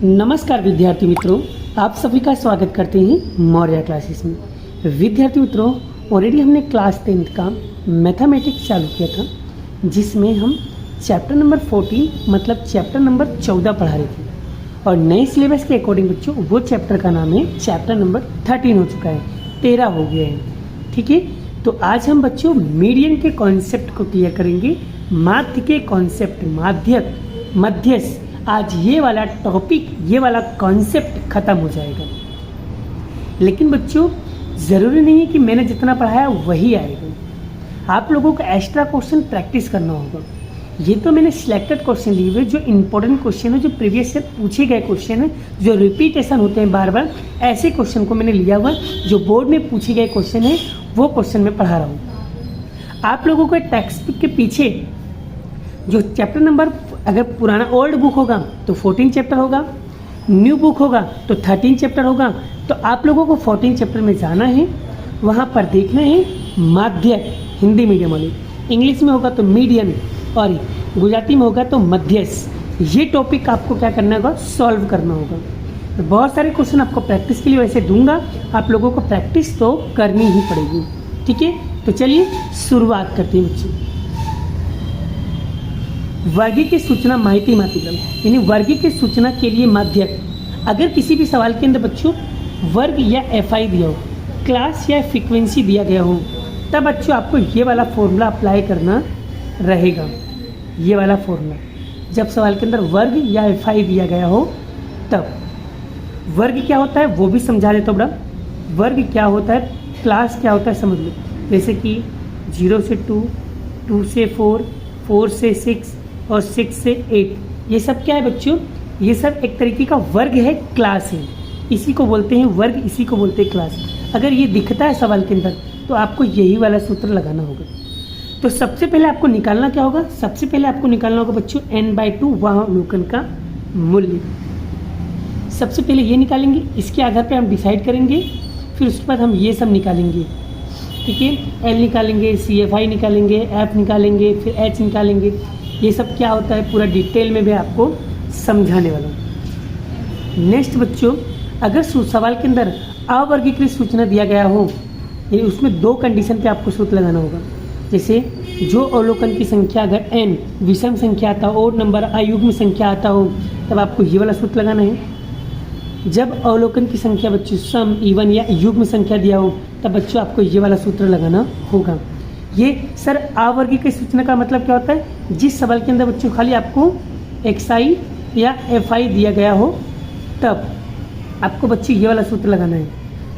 नमस्कार विद्यार्थी मित्रों, आप सभी का स्वागत करते हैं मौर्य क्लासेस में। विद्यार्थी मित्रों, ऑलरेडी हमने क्लास 10th का मैथमेटिक्स चालू किया था, जिसमें हम चैप्टर नंबर 14 मतलब चैप्टर नंबर 14 पढ़ा रहे थे। और नए सिलेबस के अकॉर्डिंग बच्चों वो चैप्टर का नाम है चैप्टर नंबर 13 हो चुका है, 13 हो गया है। ठीक है, तो आज हम बच्चों मीडियन के कॉन्सेप्ट को क्लियर करेंगे। माध्य के कॉन्सेप्ट, माध्यक, मध्यस्थ, आज ये वाला टॉपिक, ये वाला कॉन्सेप्ट खत्म हो जाएगा। लेकिन बच्चों ज़रूरी नहीं है कि मैंने जितना पढ़ाया वही आएगा। आप लोगों को एक्स्ट्रा क्वेश्चन प्रैक्टिस करना होगा। ये तो मैंने सिलेक्टेड क्वेश्चन लिए हुए, जो इंपॉर्टेंट क्वेश्चन है, जो प्रीवियस से पूछे गए क्वेश्चन है, जो रिपीटेशन होते हैं बार बार, ऐसे क्वेश्चन को मैंने लिया हुआ। जो बोर्ड में पूछे गए क्वेश्चन है वो क्वेश्चन मैं पढ़ा रहा हूँ। आप लोगों को टेक्स्ट बुक के पीछे जो चैप्टर नंबर, अगर पुराना ओल्ड बुक होगा तो 14 चैप्टर होगा, न्यू बुक होगा तो 13 चैप्टर होगा। तो आप लोगों को 14 चैप्टर में जाना है, वहाँ पर देखना है माध्यक, हिंदी मीडियम वाले, इंग्लिश में होगा तो मीडियम और गुजराती में होगा तो मध्यस्थ। ये टॉपिक आपको क्या करना होगा, सॉल्व करना होगा। तो बहुत सारे क्वेश्चन आपको प्रैक्टिस के लिए वैसे दूंगा, आप लोगों को प्रैक्टिस तो करनी ही पड़ेगी। ठीक है, तो चलिए शुरुआत करते हैं बच्चों। वर्गीय सूचना माहिती माध्यम, यानी वर्गीय सूचना के लिए माध्यक। अगर किसी भी सवाल के अंदर बच्चों वर्ग या एफआई दिया हो, क्लास या फ्रीक्वेंसी दिया गया हो, तब बच्चों आपको ये वाला फॉर्मूला अप्लाई करना रहेगा। ये वाला फॉर्मूला जब सवाल के अंदर वर्ग या एफआई दिया गया हो तब। वर्ग क्या होता है वो भी समझा देता हूँ बड़ा। वर्ग क्या होता है, क्लास क्या होता है समझ लो। जैसे कि 0 से 2, 2 से 4, 4 से 6 और 6 से 8, ये सब क्या है बच्चों, ये सब एक तरीके का वर्ग है, क्लास है। इसी को बोलते हैं वर्ग, इसी को बोलते हैं क्लास। अगर ये दिखता है सवाल के अंदर तो आपको यही वाला सूत्र लगाना होगा। तो सबसे पहले आपको निकालना क्या होगा, सबसे पहले आपको निकालना होगा बच्चों n/2 वहावलोकन का मूल्य। सबसे पहले ये निकालेंगे, इसके आधार पर हम डिसाइड करेंगे, फिर उसके बाद हम ये सब निकालेंगे। ठीक है, L निकालेंगे, CFI निकालेंगे, F निकालेंगे, फिर H निकालेंगे। ये सब क्या होता है पूरा डिटेल में भी आपको समझाने वाला हूँ। नेक्स्ट बच्चों, अगर सवाल के अंदर अवर्गीकृत सूचना दिया गया हो, यानी उसमें दो कंडीशन पे आपको सूत्र लगाना होगा। जैसे जो अवलोकन की संख्या अगर n विषम संख्या आता हो, ओड नंबर अयुग्म संख्या आता हो, तब आपको ये वाला सूत्र लगाना है। जब अवलोकन की संख्या बच्चों सम, इवन या युग्म संख्या दिया हो, तब बच्चों आपको ये वाला सूत्र लगाना होगा। ये सर अवर्गीकृत सूचना का मतलब क्या होता है, जिस सवाल के अंदर बच्चों खाली आपको XI या FI दिया गया हो तब आपको बच्चे ये वाला सूत्र लगाना है।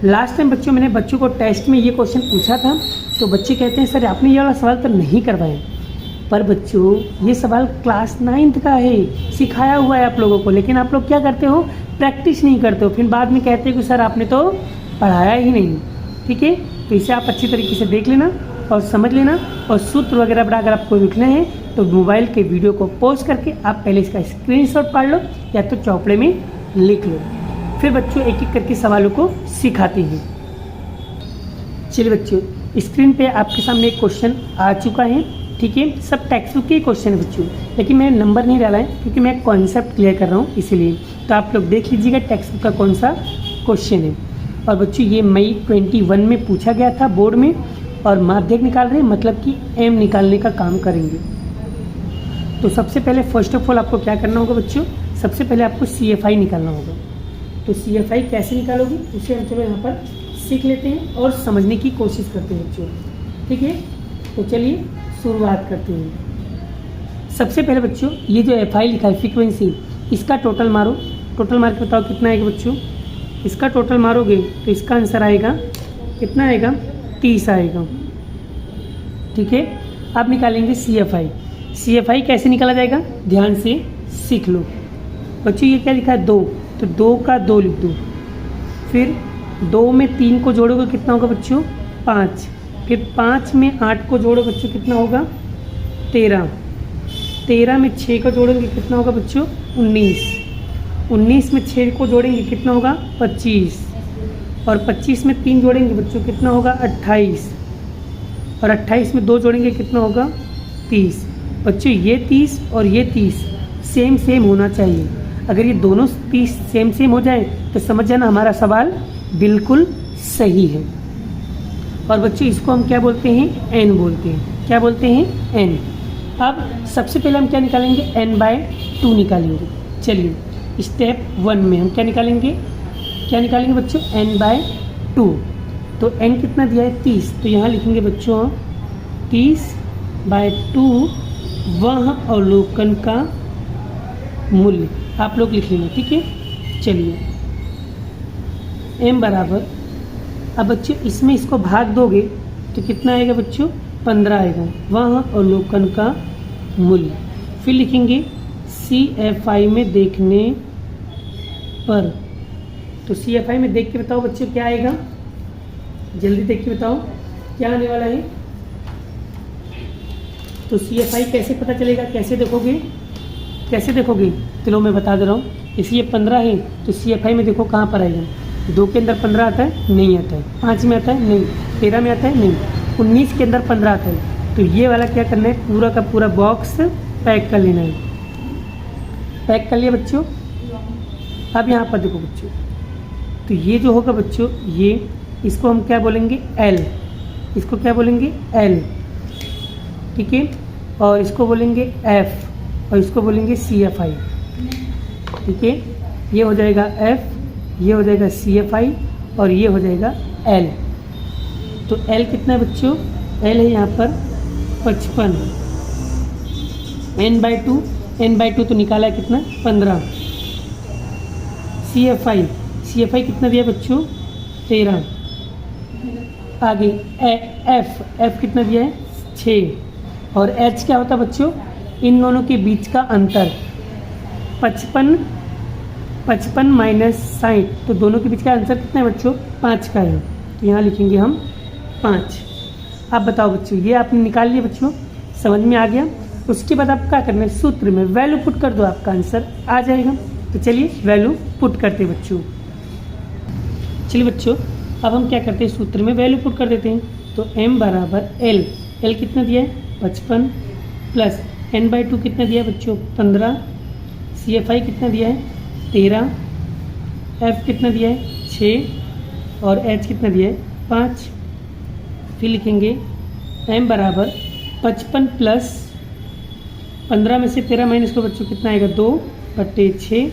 लास्ट टाइम बच्चों मैंने बच्चों को टेस्ट में ये क्वेश्चन पूछा था, तो बच्चे कहते हैं सर आपने ये वाला सवाल तो नहीं करवाया। पर बच्चों ये सवाल क्लास 9th का है, सिखाया हुआ है आप लोगों को, लेकिन आप लोग क्या करते हो, प्रैक्टिस नहीं करते हो, फिर बाद में कहते हो कि सर आपने तो पढ़ाया ही नहीं। ठीक है, तो इसे आप अच्छी तरीके से देख लेना और समझ लेना। और सूत्र वगैरह बड़ा अगर आपको लिखना है तो मोबाइल के वीडियो को पॉज करके आप पहले इसका स्क्रीनशॉट पाड़ लो या तो चौपड़े में लिख लो। फिर बच्चों एक एक करके सवालों को सिखाते हैं। चलिए बच्चों, स्क्रीन पे आपके सामने एक क्वेश्चन आ चुका है। ठीक है, सब टेक्स्ट बुक के क्वेश्चन है बच्चों, लेकिन मैंने नंबर नहीं डाला है क्योंकि मैं कॉन्सेप्ट क्लियर कर रहा हूँ इसीलिए। तो आप लोग देख लीजिएगा टेक्स्ट बुक का कौन सा क्वेश्चन है। और बच्चों ये मई 21 में पूछा गया था बोर्ड में, और माध्यक निकाल रहे हैं, मतलब कि M निकालने का काम करेंगे। तो सबसे पहले फर्स्ट ऑफ ऑल आपको क्या करना होगा बच्चों, सबसे पहले आपको CFI निकालना होगा। तो CFI कैसे निकालोगे उसे हम चलो यहाँ पर सीख लेते हैं और समझने की कोशिश करते हैं बच्चों। ठीक है, तो चलिए शुरुआत करते हैं। सबसे पहले बच्चों ये जो FI लिखा है फ्रीक्वेंसी, इसका टोटल मारो। टोटल मार के बताओ कितना आएगा बच्चों। इसका टोटल मारोगे तो इसका आंसर आएगा कितना आएगा, 30 आएगा। ठीक है, अब निकालेंगे CFI। CFI कैसे निकाला जाएगा ध्यान से सीख लो बच्चों। ये क्या लिखा है 2, तो 2 का 2 लिख दो। फिर 2 में 3 को जोड़ोगे कितना होगा बच्चों, 5। फिर 5 में 8 को जोड़ो बच्चों कितना होगा, 13। 13 में 6 को जोड़ेंगे कितना होगा बच्चों, 19। 19 में 6 को जोड़ेंगे कितना होगा, 25। और 25 में 3 जोड़ेंगे बच्चों कितना होगा, 28। और 28 में 2 जोड़ेंगे कितना होगा, 30। बच्चों ये 30 और ये 30 सेम होना चाहिए। अगर ये दोनों पीस सेम सेम हो जाए तो समझ जाना हमारा सवाल बिल्कुल सही है। और बच्चों इसको हम क्या बोलते हैं, एन बोलते हैं। क्या बोलते हैं, एन। अब सबसे पहले हम क्या निकालेंगे, n/2 निकालेंगे। चलिए स्टेप 1 में हम क्या निकालेंगे बच्चों, n/2। तो n कितना दिया है, 30। तो यहाँ लिखेंगे बच्चों 30/2 वह अवलोकन का मूल्य, आप लोग लिख लेंगे, ठीक है। चलिए m बराबर, अब बच्चों इसमें इसको भाग दोगे तो कितना आएगा बच्चों, 15 आएगा, वह अवलोकन का मूल्य। फिर लिखेंगे CFI में देखने पर। तो CFI में देख के बताओ बच्चों क्या आएगा, जल्दी देख के बताओ क्या आने वाला है। तो CFI कैसे पता चलेगा, कैसे देखोगे, चलो मैं बता दे रहा हूँ। इसी ये 15 है तो CFI में देखो कहाँ पर आएगा, 2 के अंदर 15 आता है, नहीं आता है। 5 में आता है, नहीं। 13 में आता है, नहीं। 19 के अंदर 15 आता है। तो ये वाला क्या करना है, पूरा का पूरा बॉक्स पैक कर लेना है। पैक कर लिया बच्चों। अब यहाँ पर देखो बच्चों, तो ये जो होगा बच्चों, ये इसको हम क्या बोलेंगे, L। इसको क्या बोलेंगे, L, ठीक है। और इसको बोलेंगे F और इसको बोलेंगे CFI, ठीक है। ये हो जाएगा F, ये हो जाएगा CFI और ये हो जाएगा L। तो L कितना है बच्चों, L है यहाँ पर 55। n/2 तो निकाला है कितना, 15। CFI कितना दिया बच्चों, 13। आगे F कितना दिया है, 6। और H क्या होता है बच्चों, इन दोनों के बीच का अंतर 55 - 60। तो दोनों के बीच का आंसर कितना है बच्चों, 5 का है। तो यहाँ लिखेंगे हम 5। आप बताओ बच्चों, ये आपने निकाल लिया बच्चों, समझ में आ गया। उसके बाद आप क्या करना है, सूत्र में वैल्यू पुट कर दो, आपका आंसर आ जाएगा। तो चलिए वैल्यू पुट करते हैं बच्चों। चलिए बच्चों अब हम क्या करते हैं, सूत्र में वैल्यू पुट कर देते हैं। तो m बराबर L कितना दिया है, 55 प्लस n/2 कितना दिया है बच्चों, 15। CFI कितना दिया है, 13। F कितना दिया है, 6 और H कितना दिया है, 5। फिर लिखेंगे m बराबर 55 प्लस 15 में से 13 माइनस को बच्चों कितना आएगा, 2/6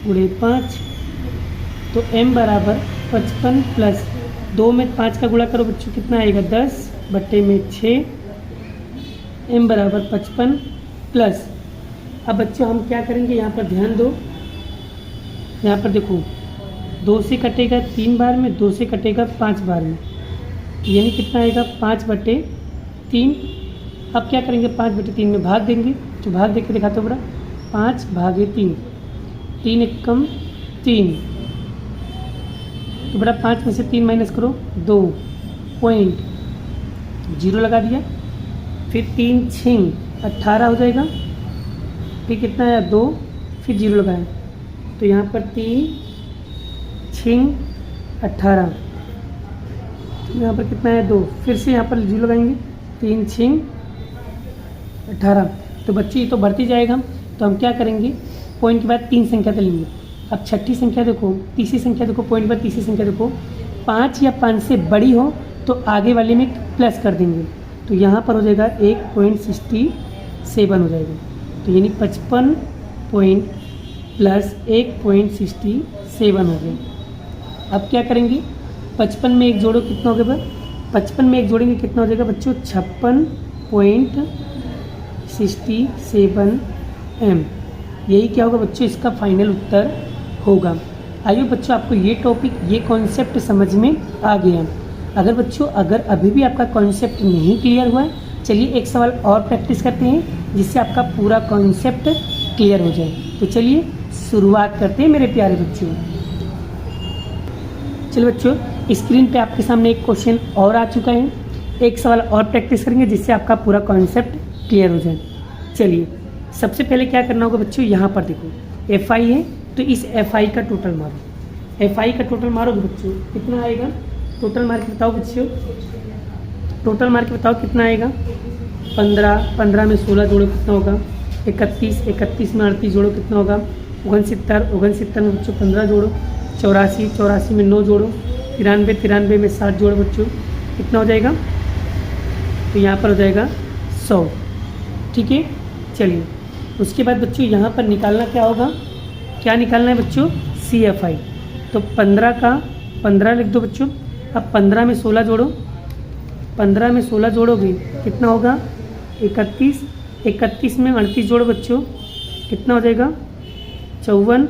× 5। तो m बराबर 55 प्लस 2 में 5 का गुणा करो बच्चों कितना आएगा, 10/6। m बराबर 55 प्लस, अब बच्चों हम क्या करेंगे, यहाँ पर ध्यान दो, यहाँ पर देखो 2 से कटेगा 3 बार में, 2 से कटेगा 5 बार में, यानी कितना आएगा, 5/3। अब क्या करेंगे, 5/3 में भाग देंगे। तो भाग देके दिखाते हो बड़ा, 5/3, 3 एकम 3। तो बड़ा 5 में से 3 माइनस करो, 2.0 लगा दिया। फिर 3 छिंग 18 हो जाएगा। फिर कितना आया, 2, फिर 0 लगाया। तो यहाँ पर 3 छिंग 18, यहाँ पर कितना है, 2, फिर से यहाँ पर 0 लगाएंगे, 3 छिंग 18। तो बच्चे ये तो बढ़ती जाएगा। तो हम क्या करेंगे, पॉइंट के बाद 3 संख्या तो लेंगे। अब छठी संख्या देखो, तीसरी संख्या देखो, पॉइंट के बाद तीसरी संख्या देखो, 5 या 5 से बड़ी हो तो आगे वाले में प्लस कर देंगे। तो यहाँ पर हो जाएगा 1.67 हो जाएगा। तो यानी 55 पॉइंट प्लस 1.67 हो गया। अब क्या करेंगे, 55 में 1 जोड़ो, कितना हो गया, 55 में 1 जोड़ेंगे कितना हो जाएगा बच्चों, 56.67 m। यही क्या होगा बच्चों, इसका फाइनल उत्तर होगा। आइए बच्चों आपको ये टॉपिक, ये कॉन्सेप्ट समझ में आ गया। अगर बच्चों अभी भी आपका कॉन्सेप्ट नहीं क्लियर हुआ है, चलिए एक सवाल और प्रैक्टिस करते हैं जिससे आपका पूरा कॉन्सेप्ट क्लियर हो जाए। तो चलिए शुरुआत करते हैं मेरे प्यारे बच्चों। चलिए बच्चों स्क्रीन पे आपके सामने एक क्वेश्चन और आ चुका है, एक सवाल और प्रैक्टिस करेंगे जिससे आपका पूरा कॉन्सेप्ट क्लियर हो जाए। चलिए सबसे पहले क्या करना होगा बच्चों, यहाँ पर देखो FI है तो इस FI का टोटल मारो। FI का टोटल मारोगे बच्चों कितना आएगा, टोटल मार के बताओ बच्चों, टोटल मार के बताओ कितना आएगा, 15 में 16 जोड़ो कितना होगा, 31 में 38 जोड़ो कितना होगा, 69 69 में बच्चों 15 जोड़ो, 84 84 में 9 जोड़ो, 93 93 में 7 जोड़ो बच्चों, कितना हो जाएगा? तो यहाँ पर हो जाएगा 100। ठीक है, चलिए उसके बाद बच्चों यहाँ पर निकालना क्या होगा? क्या निकालना है बच्चों? CFI। तो 15 का 15 लिख दो बच्चों। अब 15 में 16 जोड़ो, 15 में 16 जोड़ोगे कितना होगा? 31 31 में 38 जोड़ो बच्चों, कितना हो जाएगा? 54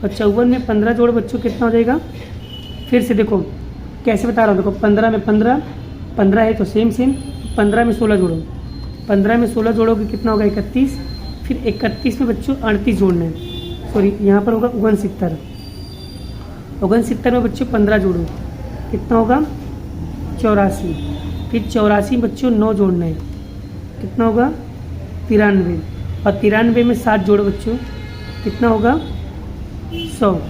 और 54 में 15 जोड़ो बच्चों, कितना हो जाएगा? फिर से देखो कैसे बता रहा हूँ, देखो 15 में 15 15 है तो सेम 15 में 16 जोड़ो, 15 में 16 जोड़ोगे कितना होगा? 31। फिर 31 में बच्चों 38 जोड़ना है, सॉरी यहाँ पर होगा 69 69 में बच्चों 15 जोड़ो, कितना होगा? 84। फिर 84 में बच्चों 9 जोड़ना है, कितना होगा? 93 और 93 में 7 जोड़ो बच्चों, कितना होगा? 100।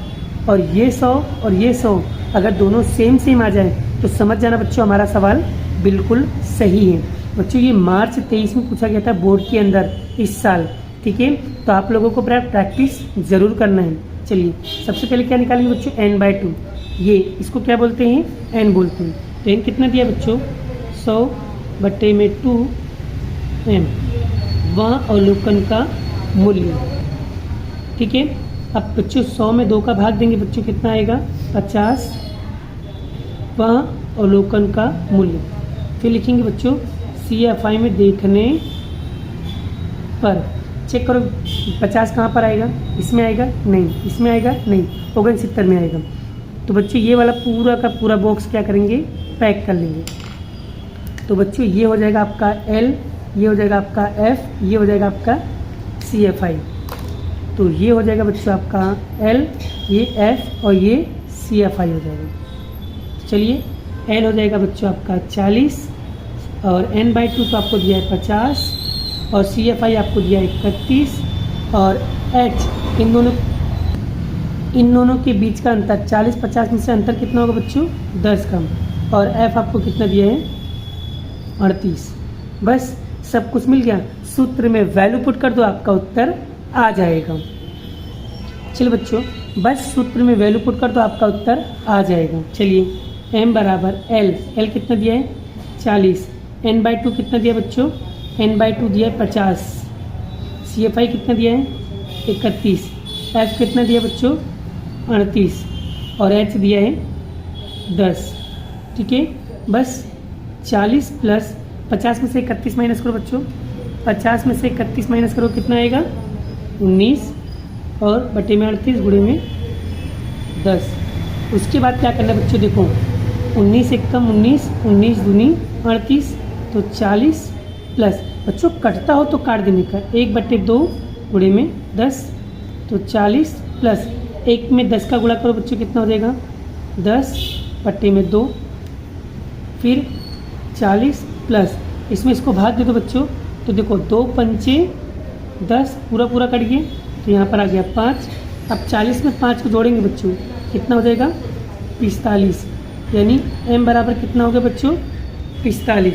और ये 100 और ये 100 अगर दोनों सेम आ जाए तो समझ जाना बच्चों हमारा सवाल बिल्कुल सही है। बच्चों ये मार्च 23 में पूछा गया था बोर्ड के अंदर इस साल। ठीक है, तो आप लोगों को प्रैक्टिस ज़रूर करना है। चलिए सबसे पहले क्या निकालेंगे बच्चों? n/2। ये इसको क्या बोलते हैं? n बोलते हैं। तो n कितना दिया बच्चों? 100/2m, वह अवलोकन का मूल्य। ठीक है, अब बच्चों 100 में 2 का भाग देंगे बच्चों, कितना आएगा? 50, वह अवलोकन का मूल्य। फिर लिखेंगे बच्चों CFI में देखने पर, चेक करो 50 कहाँ पर आएगा? इसमें आएगा? नहीं। इसमें आएगा? नहीं। 69 में आएगा। तो बच्चों ये वाला पूरा का पूरा बॉक्स क्या करेंगे? पैक कर लेंगे। तो बच्चों ये हो जाएगा आपका L, ये हो जाएगा आपका F, ये हो जाएगा आपका CFI। तो ये हो जाएगा बच्चों आपका L, ये F और ये CFI हो जाएगा। चलिए L हो जाएगा बच्चों आपका 40 और n/2 तो आपको दिया है 50 और CFI आपको दिया है 31 और H, इन दोनों के बीच का अंतर 40-50 में से अंतर कितना होगा बच्चों? 10 कम। और F आपको कितना दिया है? 38। बस सब कुछ मिल गया। सूत्र में वैल्यू पुट कर दो, आपका उत्तर आ जाएगा। चलिए बच्चों बस सूत्र में वैल्यू पुट कर दो, आपका उत्तर आ जाएगा। चलिए m बराबर L, L कितना दिया है? 40। n/2 कितना दिया बच्चों? n/2 दिया है 50। CFI कितना दिया है? 31। F कितना दिया बच्चों? 38 और H दिया है 10। ठीक है, बस 40 प्लस 50 में से 31 माइनस करो बच्चों, 50 में से 31 माइनस करो, कितना आएगा? 19 और बटे में 38 गुणे में 10। उसके बाद क्या करना है बच्चों? देखो 19 एक कम 19, 19 दूनी 38, तो 40 प्लस बच्चों कटता हो तो काट देने का, 1/2 गुणे में 10, तो 40 प्लस 1 में 10 का गुणा करो बच्चों, कितना हो जाएगा? 10/2। फिर 40 प्लस इसमें इसको भाग दे दो बच्चों, तो देखो 2 पंचे 10, पूरा कट गया, तो यहाँ पर आ गया 5। अब 40 में 5 को जोड़ेंगे बच्चों, कितना हो जाएगा? 45। यानी m बराबर कितना होगा बच्चों? 45।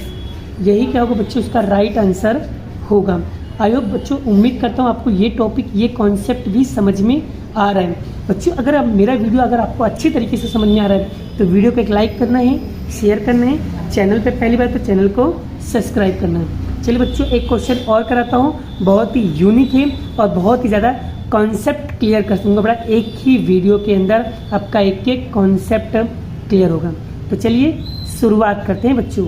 यही क्या होगा बच्चों? उसका राइट आंसर होगा। आई होप बच्चों, उम्मीद करता हूँ आपको ये टॉपिक, ये कॉन्सेप्ट भी समझ में आ रहा है। बच्चों अगर अब मेरा वीडियो अगर आपको अच्छी तरीके से समझ में आ रहा है तो वीडियो को एक लाइक करना है, शेयर करना है, चैनल पे पहली बार तो चैनल को सब्सक्राइब करना है। चलिए बच्चों एक क्वेश्चन और कराता हूँ, बहुत ही यूनिक है और बहुत ही ज़्यादा कॉन्सेप्ट क्लियर कर दूँगा बड़ा, एक ही वीडियो के अंदर आपका एक एक कॉन्सेप्ट क्लियर होगा। तो चलिए शुरुआत करते हैं बच्चों।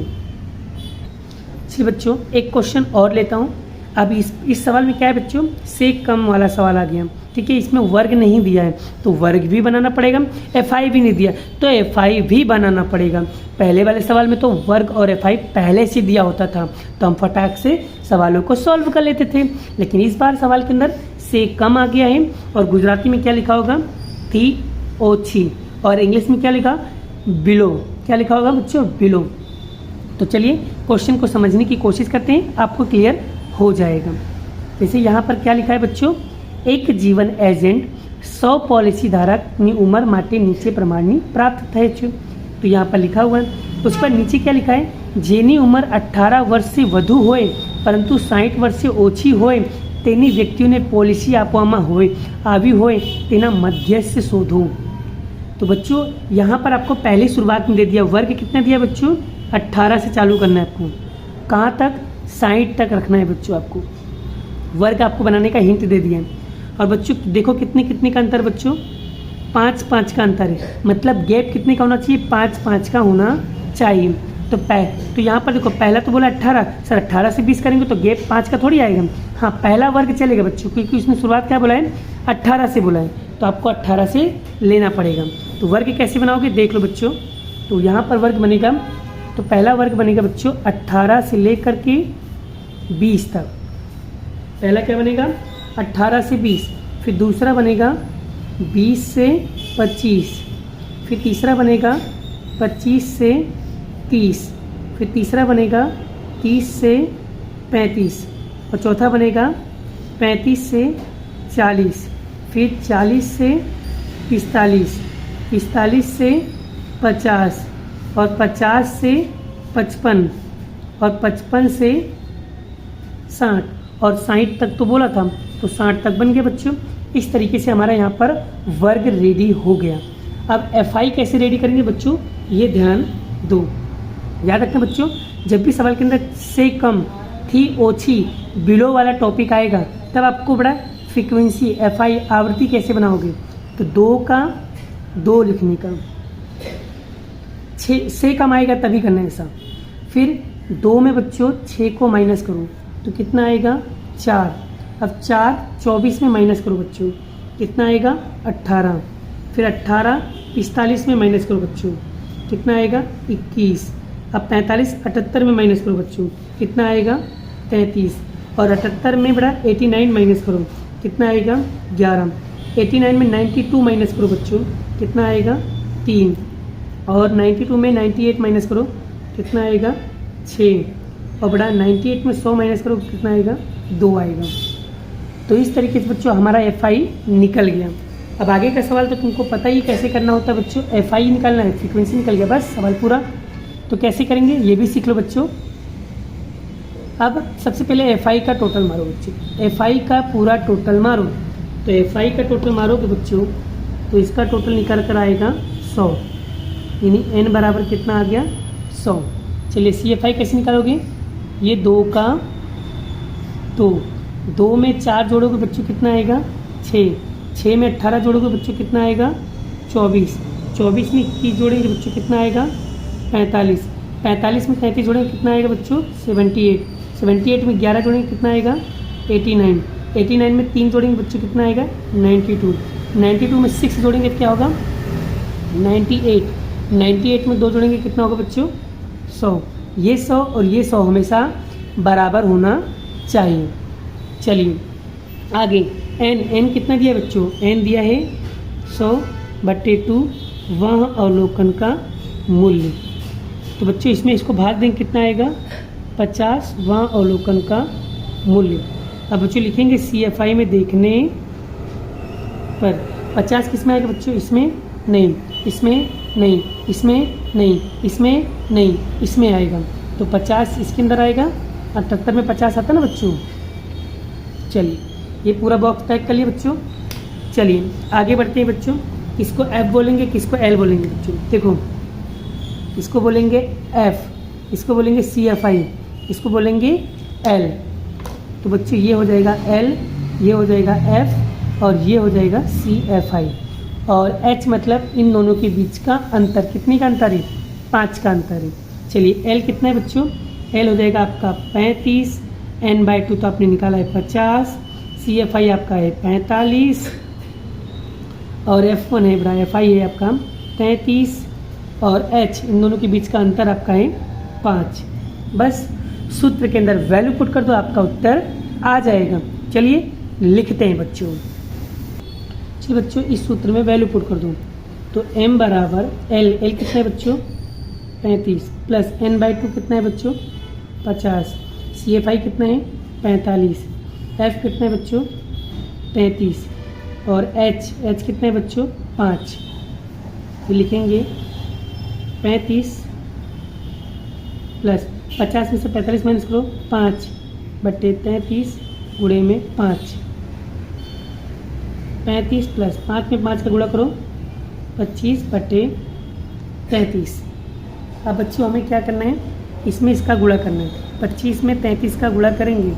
चलिए बच्चों एक क्वेश्चन और लेता हूँ। अब इस सवाल में क्या है बच्चों? से कम वाला सवाल आ गया। ठीक है, इसमें वर्ग नहीं दिया है तो वर्ग भी बनाना पड़ेगा, FI भी नहीं दिया तो FI भी बनाना पड़ेगा। पहले वाले सवाल में तो वर्ग और FI पहले से दिया होता था तो हम फटाक से सवालों को सॉल्व कर लेते थे, लेकिन इस बार सवाल के अंदर से कम आ गया है और गुजराती में क्या लिखा होगा? थी ओछी, और इंग्लिश में क्या लिखा? बिलो। क्या लिखा होगा बच्चों? बिलो। तो चलिए क्वेश्चन को समझने की कोशिश करते हैं, आपको क्लियर हो जाएगा। जैसे यहाँ पर क्या लिखा है बच्चों? एक जीवन एजेंट 100 पॉलिसी धारक ની ઉંમર માટે નીચે પ્રમાણની પ્રાપ્ત થાય છે। तो यहाँ पर लिखा हुआ है, उस पर नीचे क्या लिखा है? જેની ઉંમર 18 વર્ષથી વધુ હોય પરંતુ 60 વર્ષથી ઓછી હોય તેની વ્યક્તિઓને પોલિસી આપવામાં હોય આવી હોય તેના मध्यस्थ शोधो। तो बच्चों यहाँ पर आपको पहले शुरुआत में दे दिया, वर्ग कितना दिया बच्चों, 18 से चालू करना है आपको, कहाँ तक, 60 तक रखना है बच्चों। आपको वर्ग आपको बनाने का हिंट दे दिया। और बच्चों देखो कितने कितने का अंतर बच्चों, 5-5 का अंतर है, मतलब गैप कितने का होना चाहिए, 5-5 का होना चाहिए। तो यहाँ पर देखो पहला तो बोला 18, सर 18 से 20 करेंगे तो गैप 5 का थोड़ी आएगा। हाँ पहला वर्ग चलेगा बच्चों, क्योंकि उसने शुरुआत क्या बोला है, 18 से बोला है, तो आपको 18 से लेना पड़ेगा। तो वर्ग कैसे बनाओगे देख लो बच्चों। तो यहाँ पर वर्ग बनेगा, तो पहला वर्ग बनेगा बच्चों 18 से लेकर के 20 तक। पहला क्या बनेगा, 18 से 20, फिर दूसरा बनेगा 20 से 25, फिर तीसरा बनेगा 25 से 30, फिर तीसरा बनेगा 30 से 35, और चौथा बनेगा 35 से 40, फिर 40 से 45, 45 से 50, और 50 से 55, और 55 से 60, और 60 तक तो बोला था, तो 60 तक बन गया बच्चों। इस तरीके से हमारा यहाँ पर वर्ग रेडी हो गया। अब FI कैसे रेडी करेंगे बच्चों, ये ध्यान दो, याद रखना बच्चों, जब भी सवाल के अंदर से कम, थी, ओछी, बिलो वाला टॉपिक आएगा तब आपको बड़ा फ्रीक्वेंसी FI आवृत्ति कैसे बनाओगे, तो 2 का 2 लिखने का, 6 से कम आएगा तभी करना है ऐसा। फिर 2 में बच्चों 6 को माइनस करो तो कितना आएगा, 4। अब 4 24 में माइनस करो बच्चों, कितना आएगा, 18। फिर 18 45 में माइनस करो बच्चों, कितना आएगा, 21। अब 45 78 में माइनस करो बच्चों, कितना आएगा, 33। और 78 में बड़ा 89 माइनस करो, कितना आएगा, 11। 89 में 92 माइनस करो बच्चों, कितना आएगा, 3। और 92 में 98 माइनस करो, कितना आएगा, 6। और बड़ा 98 में 100 माइनस करो, कितना आएगा, 2 आएगा। तो इस तरीके से बच्चों हमारा FI निकल गया। अब आगे का सवाल तो तुमको पता ही कैसे करना होता है बच्चों, FI निकालना है, फ्रीक्वेंसी निकल गया, बस सवाल पूरा। तो कैसे करेंगे ये भी सीख लो बच्चों। अब सबसे पहले FI का टोटल मारो बच्चों, FI का पूरा टोटल मारो। तो FI का टोटल मारोगे बच्चों तो इसका टोटल निकल कर आएगा 100, यानी n बराबर कितना आ गया, 100। चलिए CFI कैसे निकालोगे, ये 2 का 2 में 4 जोड़ोगे बच्चों कितना आएगा, 6 में 18 जोड़ोगे बच्चों कितना आएगा, 24 में 21 जोड़ेंगे बच्चों कितना आएगा, 45 में 33 जोड़ेंगे कितना आएगा बच्चों, 78 में 11 जोड़ेंगे कितना आएगा, 89 में 3 जोड़ेंगे बच्चों कितना आएगा, 92 में 6 जोड़ेंगे क्या होगा, 98 में 2 जोड़ेंगे कितना होगा बच्चों, 100। ये 100 और ये 100 हमेशा बराबर होना चाहिए। चलिए आगे n कितना दिया बच्चों, n दिया है 100/2 वह अवलोकन का मूल्य। तो बच्चों इसमें इसको भाग देंगे कितना आएगा, 50 वह अवलोकन का मूल्य। अब बच्चों लिखेंगे CFI में देखने पर 50 किस में आएगा बच्चों, इसमें नहीं, इसमें नहीं, इसमें नहीं, इसमें नहीं, इसमें आएगा। तो 50 इसके अंदर आएगा, 78 में 50 आता ना बच्चों। चलिए ये पूरा बॉक्स पैक कर लिए बच्चों। चलिए आगे बढ़ते हैं बच्चों, किसको F बोलेंगे, किसको L बोलेंगे बच्चों, देखो इसको बोलेंगे F, इसको बोलेंगे CFI, इसको बोलेंगे L। तो बच्चों ये हो जाएगा L, ये हो जाएगा F और ये हो जाएगा CFI। और H मतलब इन दोनों के बीच का अंतर, कितने का अंतर है, 5 का अंतर है। चलिए L कितना है बच्चों, L हो जाएगा आपका 35, n/2 तो आपने निकाला है 50, CFI आपका है 45 और F1 है बड़ा FI है आपका 33 और H इन दोनों के बीच का अंतर आपका है 5। बस सूत्र के अंदर वैल्यू पुट कर दो, आपका उत्तर आ जाएगा। चलिए लिखते हैं बच्चों। चलिए बच्चों इस सूत्र में वैल्यू पुट कर दो, तो m बराबर L कितना है बच्चों 35 प्लस n/2 कितना है बच्चों 50, CFI कितना है 45, F कितना है बच्चों 33 और H कितना है बच्चों 5। तो लिखेंगे 35 प्लस 50 में से 45 माइनस करो 5/33 गुणे में 5, 35 प्लस 5 में 5 का गुणा करो 25/33। अब बच्चों हमें क्या करना है, इसमें इसका गुणा करना है। 25 में 33 का गुणा करेंगे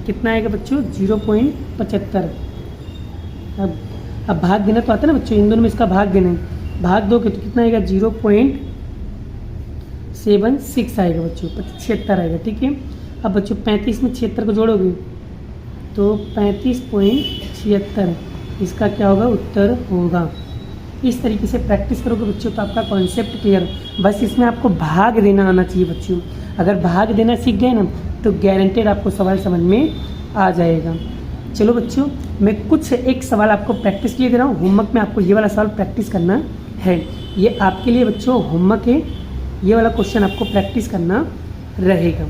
कितना आएगा बच्चों, 0.75। अब भाग देना तो आता है ना बच्चों, इन दोनों में इसका भाग देना है, भाग दोगे तो कितना आएगा, 0.76 आएगा बच्चों, 76 आएगा। ठीक है, अब बच्चों 35 में 76 को जोड़ोगे तो 35.76 इसका क्या होगा, उत्तर होगा। इस तरीके से प्रैक्टिस करोगे बच्चों तो आपका कॉन्सेप्ट क्लियर। बस इसमें आपको भाग देना आना चाहिए बच्चों। अगर भाग देना सीख गए ना तो गारंटेड आपको सवाल समझ में आ जाएगा। चलो बच्चों, मैं कुछ एक सवाल आपको प्रैक्टिस के लिए दे रहा हूँ। होमवर्क में आपको ये वाला सवाल प्रैक्टिस करना है। ये आपके लिए बच्चों होमवर्क है, ये वाला क्वेश्चन आपको प्रैक्टिस करना रहेगा।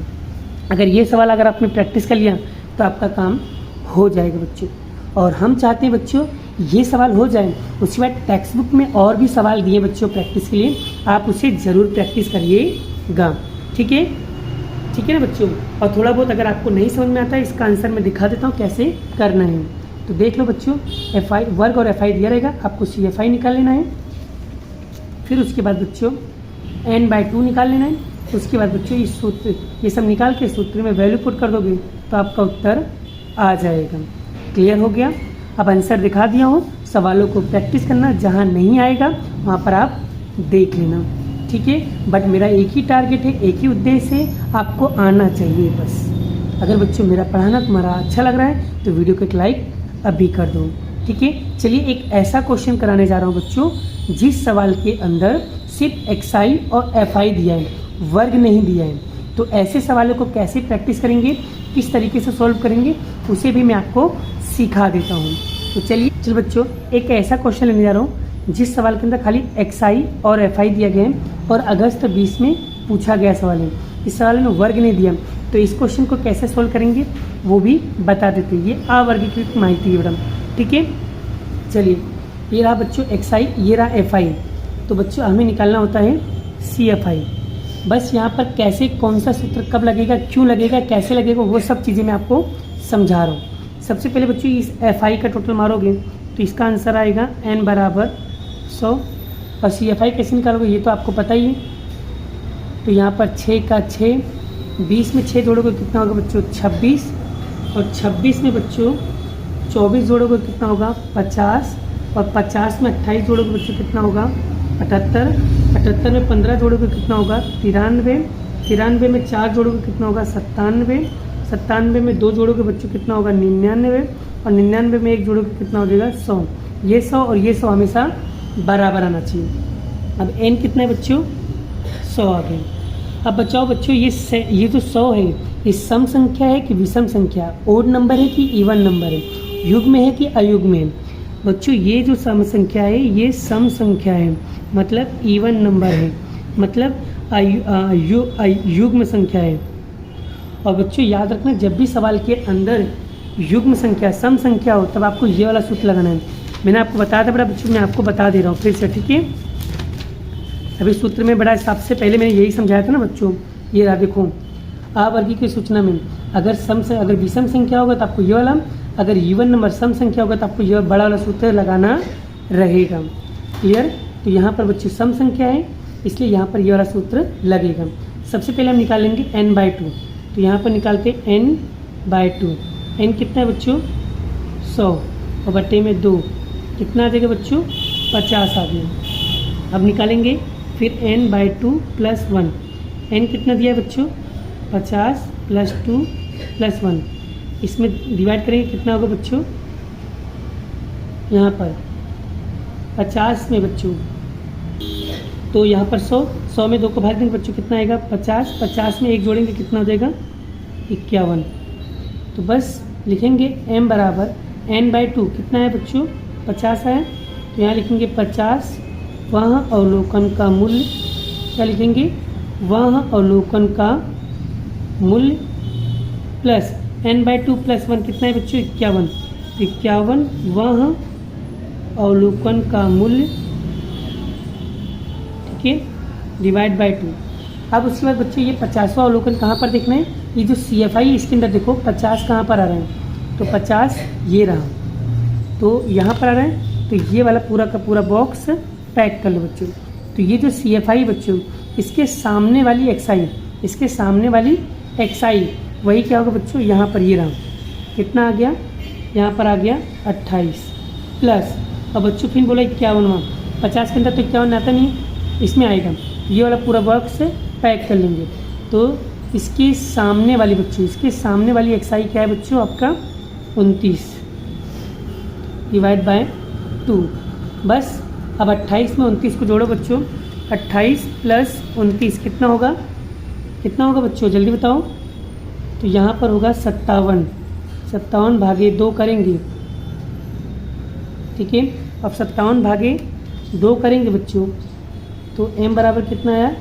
अगर ये सवाल अगर आपने प्रैक्टिस कर लिया तो आपका काम हो जाएगा बच्चों। और हम चाहते हैं बच्चों ये सवाल हो जाए, उसके बाद टेक्स्ट बुक में और भी सवाल दिए बच्चों प्रैक्टिस के लिए, आप उसे ज़रूर प्रैक्टिस करिएगा। ठीक है, ठीक है ना बच्चों। और थोड़ा बहुत अगर आपको नहीं समझ में आता है, इसका आंसर मैं दिखा देता हूँ कैसे करना है। तो देख लो बच्चों, FI वर्ग और FI दिया रहेगा, आपको CFI निकाल लेना है। फिर उसके बाद बच्चों n/2 निकाल लेना है। उसके बाद बच्चों इस सूत्र, ये सब निकाल के सूत्र में वैल्यू पुट कर दोगे तो आपका उत्तर आ जाएगा। क्लियर हो गया। अब आंसर दिखा दिया हूँ, सवालों को प्रैक्टिस करना, जहाँ नहीं आएगा वहाँ पर आप देख लेना। ठीक है, बट मेरा एक ही टारगेट है, एक ही उद्देश्य है, आपको आना चाहिए बस। अगर बच्चों मेरा पढ़ाना तुम्हारा अच्छा लग रहा है तो वीडियो को एक लाइक अभी कर दो। ठीक है, चलिए एक ऐसा क्वेश्चन कराने जा रहा हूँ बच्चों जिस सवाल के अंदर सिर्फ XI और FI दिया है, वर्ग नहीं दिया है। तो ऐसे सवालों को कैसे प्रैक्टिस करेंगे, किस तरीके से सॉल्व करेंगे, उसे भी मैं आपको सिखा देता हूँ। तो चलिए बच्चों, एक ऐसा क्वेश्चन लेने जा रहा हूँ जिस सवाल के अंदर खाली XI और FI दिया गया है और अगस्त 20 में पूछा गया सवाल है। इस सवाल में वर्ग नहीं दिया, तो इस क्वेश्चन को कैसे सॉल्व करेंगे वो भी बता देते हैं। ये अवर्गीकृत माहिती है मैडम। ठीक है, चलिए ये रहा बच्चों XI, ये रहा FI। तो बच्चों हमें निकालना होता है CFI। बस यहाँ पर कैसे, कौन सा सूत्र कब लगेगा, क्यों लगेगा, कैसे लगेगा, वो सब चीज़ें मैं आपको समझा रहा हूँ। सबसे पहले बच्चों इस FI का टोटल मारोगे तो इसका आंसर आएगा n = 100। और CFI कैसे निकालोगे ये तो आपको पता ही है। तो यहाँ पर 6 का 6, 20 में 6 जोड़ोगे कितना होगा बच्चों, 26। और 26 में बच्चों 24 जोड़ोगे कितना होगा, 50। और 50 में 28 जोड़ोगे बच्चों कितना होगा, 78। 78 में 15 जोड़ोगे कितना होगा, 93। 93 में 4 जोड़ोगे कितना होगा, 97। 97 में 2 जोड़ोगे बच्चों कितना होगा, 99। और 99 में 1 जोड़ोगे कितना हो जाएगा, 100। ये 100 और ये 100 हमेशा बराबर आना चाहिए। अब n कितना है बच्चों, 100 आ गए। अब बचाओ बच्चों, ये जो 100 है ये सम संख्या है कि विषम संख्या, ओड नंबर है कि इवन नंबर है, युग्म है कि अयुग्म है। बच्चों ये जो सम संख्या है ये सम संख्या है, मतलब इवन नंबर है, मतलब युग्म संख्या है। और बच्चों याद रखना, जब भी सवाल के अंदर युग्म संख्या, सम संख्या हो तब आपको ये वाला सूत्र लगाना है। मैंने आपको बताया था बड़ा बच्चों, मैं आपको बता दे रहा हूँ फिर से। ठीक है, अभी सूत्र में बड़ा सबसे पहले मैंने यही समझाया था ना बच्चों। ये रहा देखो, अवर्गीकृत सूचना में अगर विषम संख्या होगा तो आपको ये वाला, अगर इवन नंबर सम संख्या होगा तो आपको ये बड़ा वाला सूत्र लगाना रहेगा। क्लियर। तो यहाँ पर बच्चों सम संख्या है इसलिए यहाँ पर ये वाला सूत्र लगेगा। सबसे पहले हम निकालेंगे n/2। तो यहाँ पर निकालते हैं n/2। n कितना है बच्चों, 100 और बट्टे में 2 कितना आ जाएगा बच्चों, 50 आ गया। अब निकालेंगे फिर n/2 + 1। n कितना दिया है बच्चों, 50 + 2 + 1। इसमें डिवाइड करेंगे कितना होगा बच्चों, यहाँ पर 50 में बच्चों, तो यहाँ पर 100 में 2 को भाग देंगे बच्चों कितना आएगा, 50 में 1 जोड़ेंगे कितना हो जाएगा, 51। तो बस लिखेंगे m = n/2 कितना है बच्चों, 50 है। तो यहाँ लिखेंगे 50, वह अवलोकन का मूल्य, क्या लिखेंगे, वह अवलोकन का मूल्य प्लस n/2 + 1 कितना है बच्चों, 51। 51 वह अवलोकन का मूल्य, ठीक है, डिवाइड बाय 2। अब उसके बाद बच्चों ये 50वां अवलोकन कहाँ पर देखना है, ये जो CFI इसके अंदर देखो 50 कहाँ पर आ रहा है, तो 50 ये रहा। तो यहाँ पर आ रहा है, तो ये वाला पूरा का पूरा बॉक्स पैक कर लो बच्चों। तो ये जो CFI बच्चों, इसके सामने वाली XI, इसके सामने वाली XI वही क्या होगा बच्चों, यहाँ पर ये रहा। कितना आ गया, यहाँ पर आ गया 28 प्लस, अब बच्चों फिर बोला 51, 50 के अंदर तो 51 आता नहीं है, इसमें आएगा ये वाला पूरा बॉक्स पैक कर लेंगे। तो इसके सामने वाली बच्चों, इसके सामने वाली XI क्या है बच्चों, आपका 29 डिवाइड बाय 2। बस अब 28 में 29 को जोड़ो बच्चों, 28 प्लस 29 कितना होगा, कितना होगा बच्चों जल्दी बताओ। तो यहाँ पर होगा 57, 57 भागे 2 करेंगे, ठीक है। अब 57 भागे 2 करेंगे बच्चों, तो m बराबर कितना आया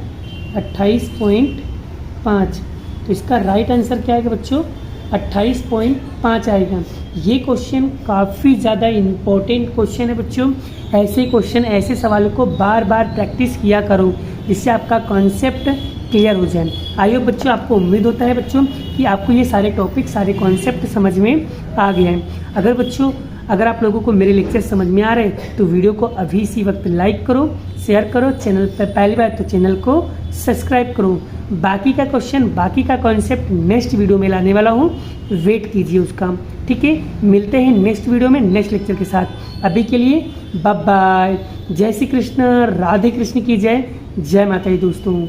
28.5। तो इसका राइट आंसर क्या आएगा बच्चों, 28.5 आएगा। ये क्वेश्चन काफ़ी ज़्यादा इम्पोर्टेंट क्वेश्चन है बच्चों। ऐसे क्वेश्चन, ऐसे सवालों को बार बार प्रैक्टिस किया करो, जिससे आपका कॉन्सेप्ट क्लियर हो जाए। आई होप बच्चों आपको उम्मीद होता है बच्चों कि आपको ये सारे टॉपिक, सारे कॉन्सेप्ट समझ में आ गए हैं। अगर बच्चों, अगर आप लोगों को मेरे लेक्चर समझ में आ रहे हैं तो वीडियो को अभी इसी वक्त लाइक करो, शेयर करो, चैनल पर पहली बार तो चैनल को सब्सक्राइब करो। बाकी का क्वेश्चन, बाकी का कॉन्सेप्ट नेक्स्ट वीडियो में लाने वाला हूँ, वेट कीजिए उसका, ठीक है। मिलते हैं नेक्स्ट वीडियो में नेक्स्ट लेक्चर के साथ। अभी के लिए बाय बाय। जय श्री कृष्ण, राधे कृष्ण की जय, जय माता दी दोस्तों।